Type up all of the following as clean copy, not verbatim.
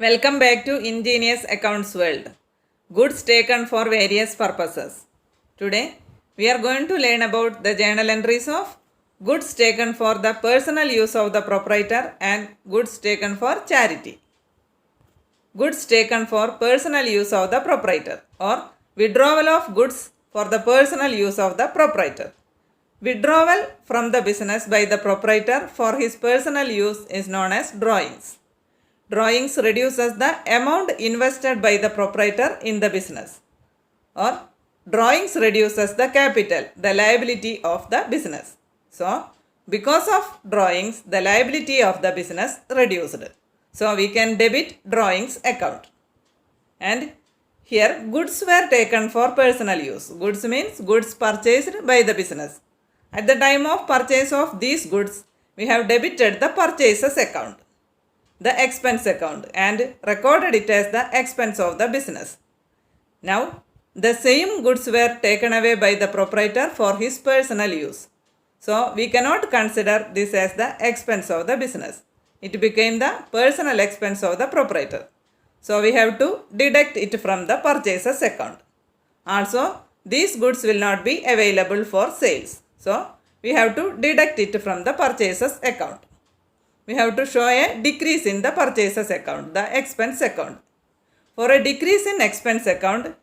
Welcome back to Ingenious Accounts World. Goods taken for various purposes. Today, we are going to learn about the journal entries of goods taken for the personal use of the proprietor and goods taken for charity. Goods taken for personal use of the proprietor or withdrawal of goods for the personal use of the proprietor. Withdrawal from the business by the proprietor for his personal use is known as drawings. Drawings reduces the amount invested by the proprietor in the business, or drawings reduces the capital, the liability of the business. So, because of drawings, the liability of the business reduced. So, we can debit drawings account. And here goods were taken for personal use. Goods means goods purchased by the business. At the time of purchase of these goods, we have debited the purchases account, the expense account, and recorded it as the expense of the business. Now, the same goods were taken away by the proprietor for his personal use. So, we cannot consider this as the expense of the business. It became the personal expense of the proprietor. So, we have to deduct it from the purchases account. Also, these goods will not be available for sales. So, we have to deduct it from the purchases account. We have to show a decrease in the purchases account, the expense account. For a decrease in expense account,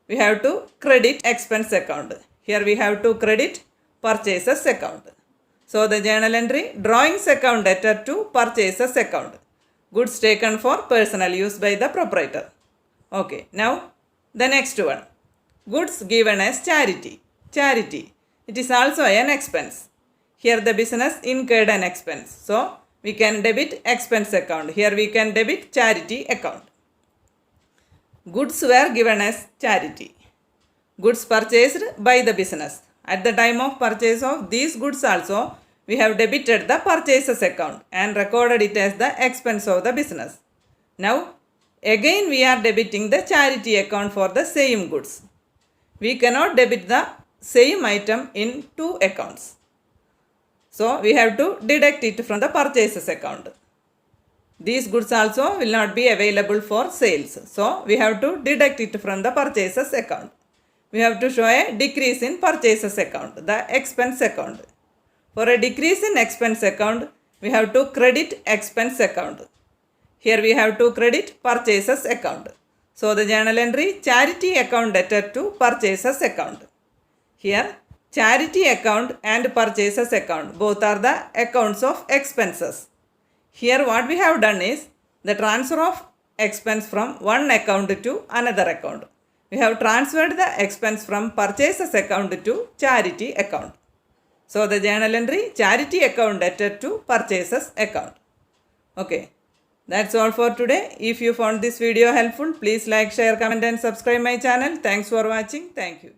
we have to credit expense account. Here we have to credit purchases account. So the journal entry, drawings account debtor to purchases account. Goods taken for personal use by the proprietor. Okay, now the next one. Goods given as charity. Charity. It is also an expense. Here the business incurred an expense. So we can debit expense account. Here we can debit charity account. Goods were given as charity. Goods purchased by the business. At the time of purchase of these goods also, we have debited the purchases account and recorded it as the expense of the business. Now, again we are debiting the charity account for the same goods. We cannot debit the same item in two accounts. So, we have to deduct it from the purchases account. These goods also will not be available for sales. So, we have to deduct it from the purchases account. We have to show a decrease in purchases account, the expense account. For a decrease in expense account, we have to credit expense account. Here we have to credit purchases account. So, the journal entry, charity account debtor to purchases account. Here, charity account and purchases account, both are the accounts of expenses. Here what we have done is the transfer of expense from one account to another account. We have transferred the expense from purchases account to charity account. So the journal entry, charity account debtor to purchases account. Okay, that's all for today. If you found this video helpful, please like, share, comment and subscribe my channel. Thanks for watching. Thank you.